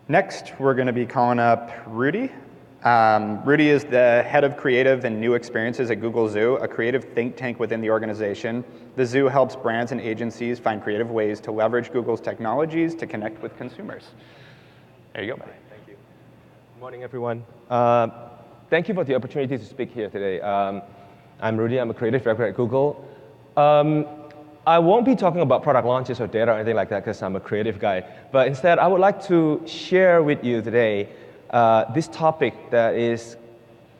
Next, we're going to be calling up Rudi. Rudi is the head of creative and new experiences at Google Zoo, a creative think tank within the organization. The Zoo helps brands and agencies find creative ways to leverage Google's technologies to connect with consumers. There you go, buddy. Thank you. Good morning, everyone. Thank you for the opportunity to speak here today. I'm Rudi. I'm a creative director at Google. I won't be talking about product launches or data or anything like that because I'm a creative guy. But instead, I would like to share with you today this topic that is,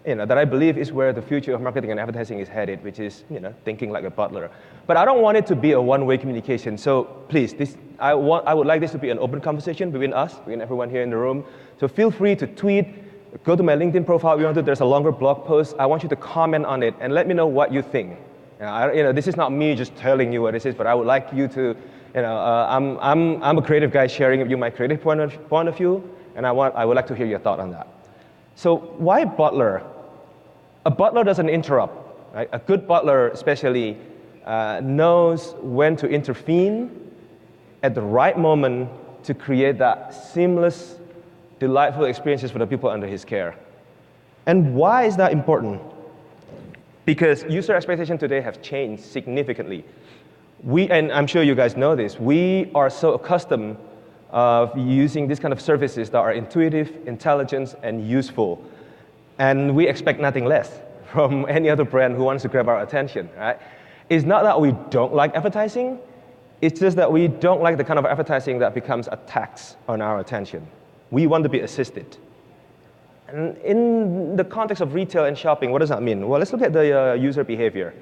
that I believe is where the future of marketing and advertising is headed, which is, thinking like a butler. But I don't want it to be a one-way communication. So please, I would like this to be an open conversation between us, between everyone here in the room. So feel free to tweet, go to my LinkedIn profile. There's a longer blog post. I want you to comment on it and let me know what you think. This is not me just telling you what this is, but I would like you to, I'm a creative guy sharing with you my creative point of view, and I would like to hear your thought on that. So why butler? A butler doesn't interrupt, right? A good butler especially knows when to intervene at the right moment to create that seamless, delightful experiences for the people under his care. And why is that important? Because user expectations today have changed significantly. And I'm sure you guys know this, we are so accustomed of using these kind of services that are intuitive, intelligent, and useful. And we expect nothing less from any other brand who wants to grab our attention, right? It's not that we don't like advertising, it's just that we don't like the kind of advertising that becomes a tax on our attention. We want to be assisted. And in the context of retail and shopping, what does that mean? Well, let's look at the user behavior.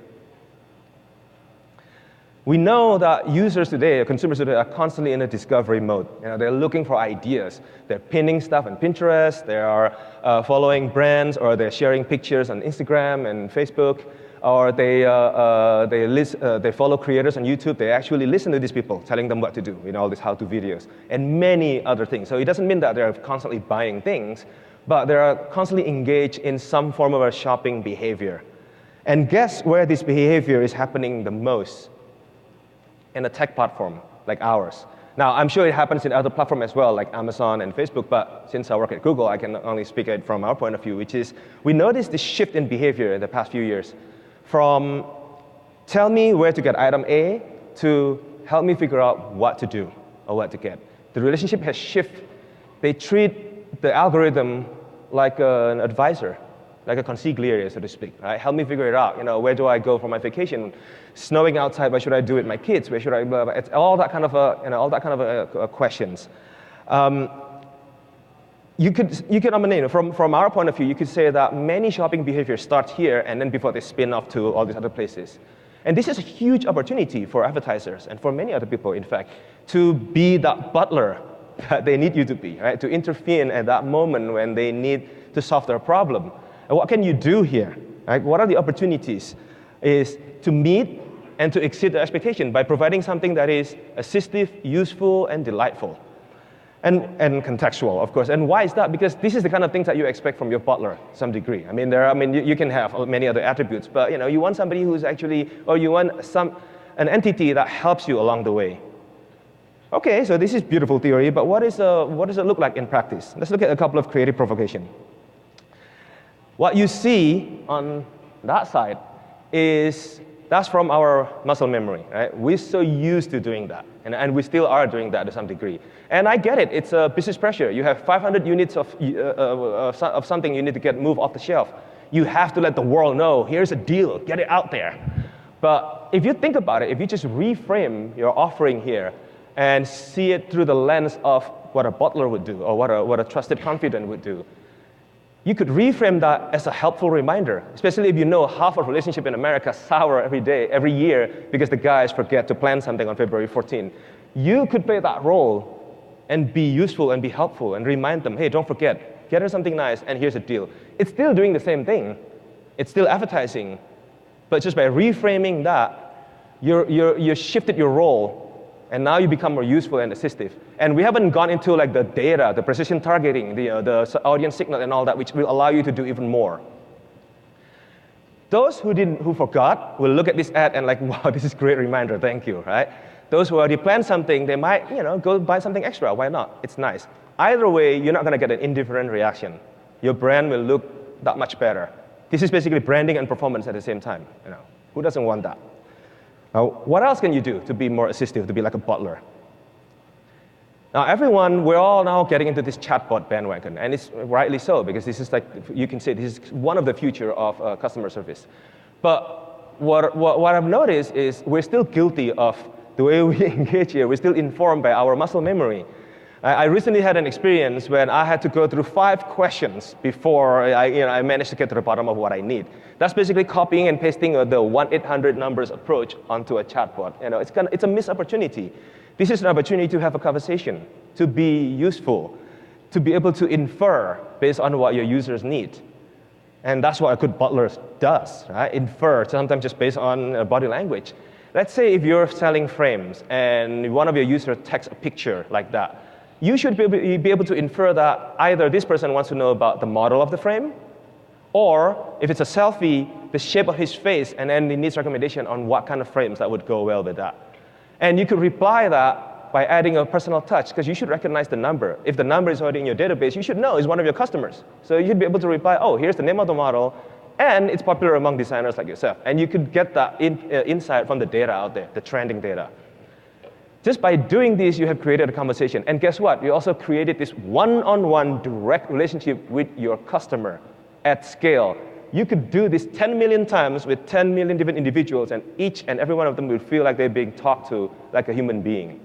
We know that users today, consumers today, are constantly in a discovery mode. They're looking for ideas. They're pinning stuff on Pinterest. They are following brands, or they're sharing pictures on Instagram and Facebook, or they follow creators on YouTube. They actually listen to these people, telling them what to do, all these how-to videos, and many other things. So it doesn't mean that they're constantly buying things, but they are constantly engaged in some form of a shopping behavior. And guess where this behavior is happening the most? In a tech platform like ours. Now, I'm sure it happens in other platforms as well, like Amazon and Facebook, but since I work at Google, I can only speak it from our point of view, which is we noticed this shift in behavior in the past few years from tell me where to get item A to help me figure out what to do or what to get. The relationship has shifted. They treat the algorithm like an advisor, like a consigliere, so to speak. Right? Help me figure it out. Where do I go for my vacation? Snowing outside. What should I do with my kids? Where should I? It's all that kind of questions. You could, from our point of view, you could say that many shopping behaviors start here and then before they spin off to all these other places. And this is a huge opportunity for advertisers and for many other people, in fact, to be that butler that they need you to be, right? To intervene at that moment when they need to solve their problem. And what can you do here? Right? What are the opportunities? Is to meet and to exceed the expectation by providing something that is assistive, useful, and delightful. And contextual, of course. And why is that? Because this is the kind of things that you expect from your butler to some degree. You can have many other attributes, but you want somebody who's actually, or you want an entity that helps you along the way. Okay, so this is beautiful theory, but what does it look like in practice? Let's look at a couple of creative provocations. What you see on that side that's from our muscle memory, right? We're so used to doing that, and we still are doing that to some degree. And I get it, it's a business pressure. You have 500 units of something you need to move off the shelf. You have to let the world know, here's a deal, get it out there. But if you think about it, if you just reframe your offering here, and see it through the lens of what a butler would do or what a trusted confidant would do. You could reframe that as a helpful reminder, especially if you know half of relationship in America sour every year because the guys forget to plan something on February 14. You could play that role and be useful and be helpful and remind them, hey, don't forget, get her something nice and here's a deal. It's still doing the same thing. It's still advertising, but just by reframing that, you shifted your role. And now you become more useful and assistive. And we haven't gone into like the data, the precision targeting, the audience signal and all that, which will allow you to do even more. Those who forgot will look at this ad and like, wow, this is a great reminder, thank you, right? Those who already planned something, they might, go buy something extra. Why not? It's nice. Either way, you're not going to get an indifferent reaction. Your brand will look that much better. This is basically branding and performance at the same time. Who doesn't want that? Now, what else can you do to be more assistive, to be like a butler? Now, we're all now getting into this chatbot bandwagon, and it's rightly so, because this is like, you can say this is one of the future of customer service. But what I've noticed is we're still guilty of the way we engage here. We're still informed by our muscle memory. I recently had an experience when I had to go through 5 questions before I managed to get to the bottom of what I need. That's basically copying and pasting the 1-800 numbers approach onto a chatbot. It's a missed opportunity. This is an opportunity to have a conversation, to be useful, to be able to infer based on what your users need. And that's what a good butler does, right? Infer, sometimes just based on body language. Let's say if you're selling frames and one of your users texts a picture like that, you should be able to infer that either this person wants to know about the model of the frame, or if it's a selfie, the shape of his face, and then he needs recommendation on what kind of frames that would go well with that. And you could reply that by adding a personal touch, because you should recognize the number. If the number is already in your database, you should know it's one of your customers. So you should be able to reply, oh, here's the name of the model, and it's popular among designers like yourself. And you could get that insight from the data out there, the trending data. Just by doing this, you have created a conversation. And guess what? You also created this one-on-one direct relationship with your customer at scale. You could do this 10 million times with 10 million different individuals, and each and every one of them will feel like they're being talked to like a human being.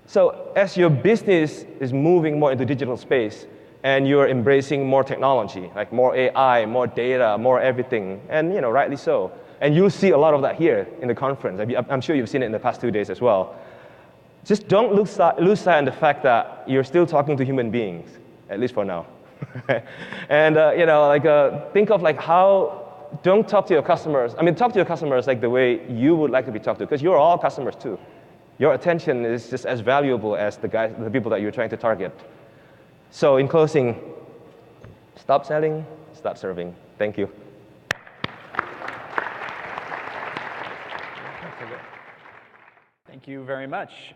So as your business is moving more into digital space, and you're embracing more technology, like more AI, more data, more everything, and rightly so. And you'll see a lot of that here in the conference. I'm sure you've seen it in the past 2 days as well. Just don't lose sight of the fact that you're still talking to human beings, at least for now. And think of how, don't talk to your customers. Talk to your customers like the way you would like to be talked to, because you're all customers too. Your attention is just as valuable as the people that you're trying to target. So in closing, stop selling, start serving. Thank you. Thank you very much.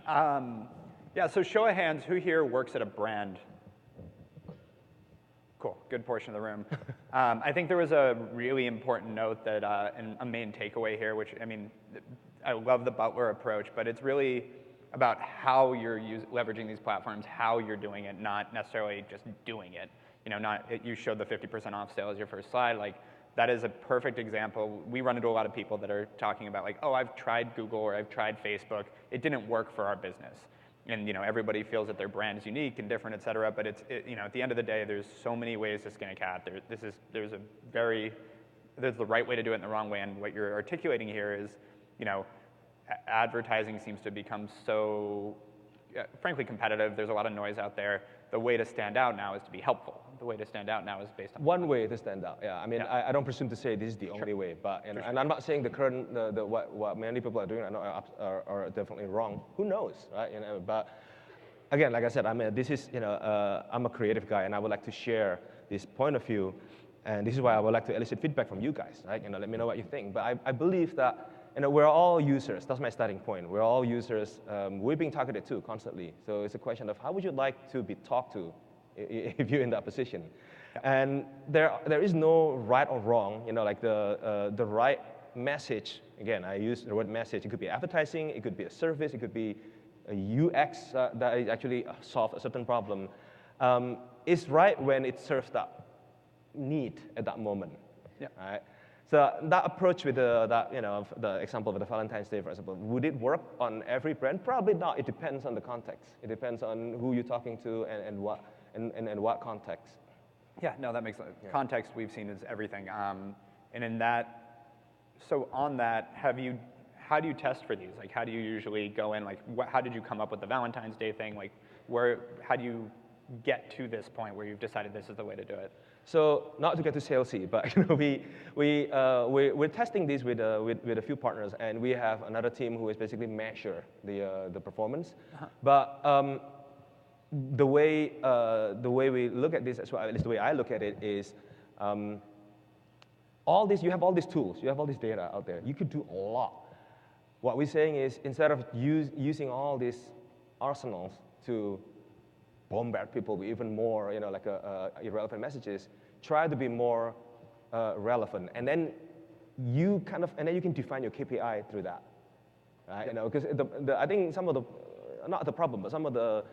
So show of hands, who here works at a brand? Cool, good portion of the room. I think there was a really important note that, and a main takeaway here, which, I love the Butler approach, but it's really about how you're leveraging these platforms, how you're doing it, not necessarily just doing it. You showed the 50% off sale as your first slide. That is a perfect example. We run into a lot of people that are talking about oh, I've tried Google or I've tried Facebook. It didn't work for our business. And everybody feels that their brand is unique and different, et cetera. But at the end of the day, there's so many ways to skin a cat. There's the right way to do it and the wrong way. And what you're articulating here is, advertising seems to become so, frankly, competitive. There's a lot of noise out there. The way to stand out now is to be helpful. The way to stand out now is based on one way to stand out. Yeah, I don't presume to say this is the only way, but and I'm not saying the current what many people are doing are definitely wrong. Who knows, right? But again, like I said, I'm a creative guy, and I would like to share this point of view, and this is why I would like to elicit feedback from you guys, right? Let me know what you think. But I believe that we're all users. That's my starting point. We're all users. We're being targeted too constantly. So it's a question of how would you like to be talked to if you're in that position. And there is no right or wrong, the right message. Again, I use the word message. It could be advertising, it could be a service, it could be a UX that actually solves a certain problem. It's right when it serves that need at that moment. Yeah. Right? So that approach with the example of the Valentine's Day, for example, would it work on every brand? Probably not. It depends on the context. It depends on who you're talking to and what context. Yeah, no, that makes sense. Yeah. Context we've seen is everything. And in that, so on that, how do you test for these? How do you usually go in? How did you come up with the Valentine's Day thing? How do you get to this point where you've decided this is the way to do it? So not to get too salesy, but we're testing this with a few partners, and we have another team who is basically measure the performance. Uh-huh. But the way we look at this, as well, at least the way I look at it, is you have all these tools, you have all this data out there. You could do a lot. What we're saying is, instead of using all these arsenals to bombard people with even more, like irrelevant messages. Try to be more relevant, and then you can define your KPI through that, right? Because I think some of the, not the problem, but some of the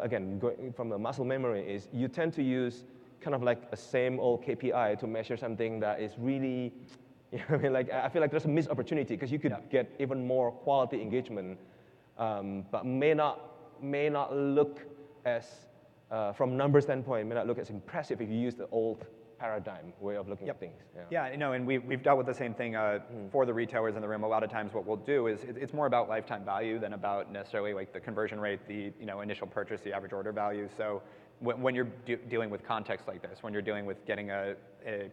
again, going from the muscle memory is you tend to use kind of like a same old KPI to measure something that is really, I feel like there's a missed opportunity because you could get even more quality engagement, but may not look as, from numbers standpoint, may not look as impressive if you use the old paradigm way of looking at things. Yeah, and we've dealt with the same thing for the retailers in the room. A lot of times what we'll do is it's more about lifetime value than about necessarily like the conversion rate, the initial purchase, the average order value. So when you're dealing with context like this, when you're dealing with getting a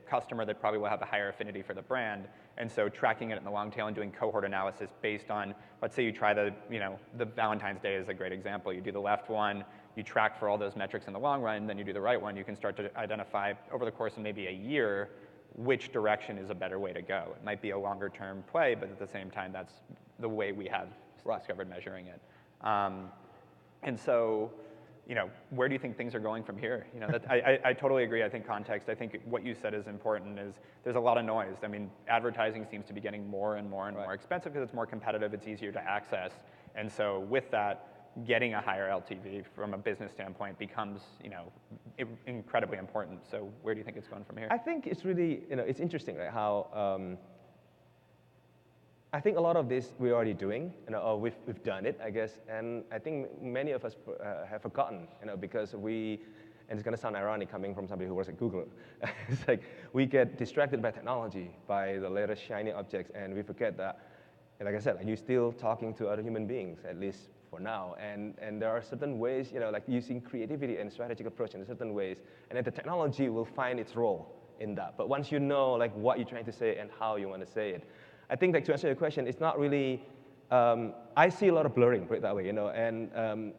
customer that probably will have a higher affinity for the brand, and so tracking it in the long tail and doing cohort analysis based on, let's say you try the Valentine's Day is a great example. You do the left one, you track for all those metrics in the long run, then you do the right one, you can start to identify over the course of maybe a year which direction is a better way to go. It might be a longer term play, but at the same time, that's the way we have discovered measuring it. And so, where do you think things are going from here? I totally agree. I think context, I think what you said is important, is there's a lot of noise. I mean, advertising seems to be getting more and more and more expensive because it's more competitive, it's easier to access. And so with that, getting a higher LTV from a business standpoint becomes, incredibly important. So where do you think it's going from here? I think it's really, it's interesting, right? How I think a lot of this we're already doing, or we've done it, I guess, and I think many of us have forgotten, because and it's going to sound ironic coming from somebody who works at Google. It's like we get distracted by technology, by the latest shiny objects, and we forget that, like I said, you're still talking to other human beings, at least for now, and there are certain ways, like using creativity and strategic approach in certain ways, and then the technology will find its role in that. But once you know what you're trying to say and how you want to say it, I think to answer your question, it's not really. I see a lot of blurring, put it that way, and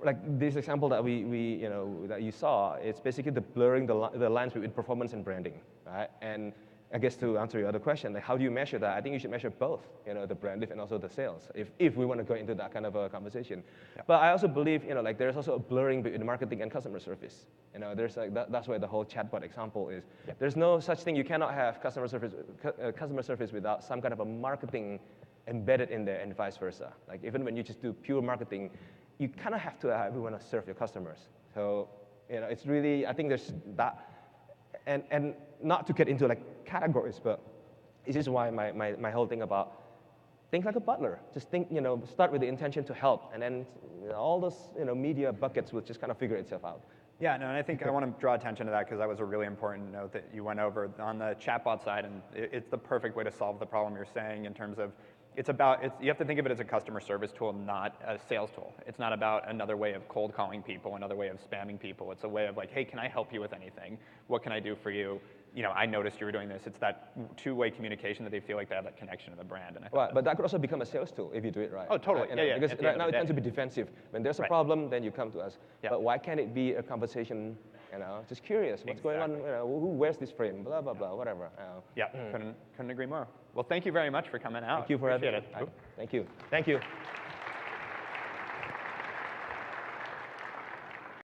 like this example that that you saw, it's basically the blurring the lines between performance and branding, right? And I guess to answer your other question, how do you measure that? I think you should measure both, the brand lift and also the sales, if we want to go into that kind of a conversation. Yeah. But I also believe, there's also a blurring between marketing and customer service. There's that's where the whole chatbot example is. Yeah. There's no such thing. You cannot have customer service without some kind of a marketing embedded in there, and vice versa. Like even when you just do pure marketing, you kind of have to want to serve your customers. So it's really, I think there's that. And not to get into categories, but this is why my whole thing about think like a butler. Just think, start with the intention to help, and then all those media buckets will just kind of figure itself out. Yeah, no, and I think I want to draw attention to that because that was a really important note that you went over on the chatbot side, and it's the perfect way to solve the problem you're saying in terms of you have to think of it as a customer service tool, not a sales tool. It's not about another way of cold calling people, another way of spamming people. It's a way of hey, can I help you with anything? What can I do for you? I noticed you were doing this. It's that two-way communication that they feel like they have that connection to the brand. And right, but that could also become a sales tool if you do it right. Oh, totally. Yeah. Because now it tends to be defensive. When there's a problem, then you come to us. Yeah. But why can't it be a conversation? Just curious, what's going on? Who wears this frame? Blah blah blah, whatever. Yeah, couldn't agree more. Well, thank you very much for coming out. Thank you for having me. Appreciate it. Thank you. Thank you.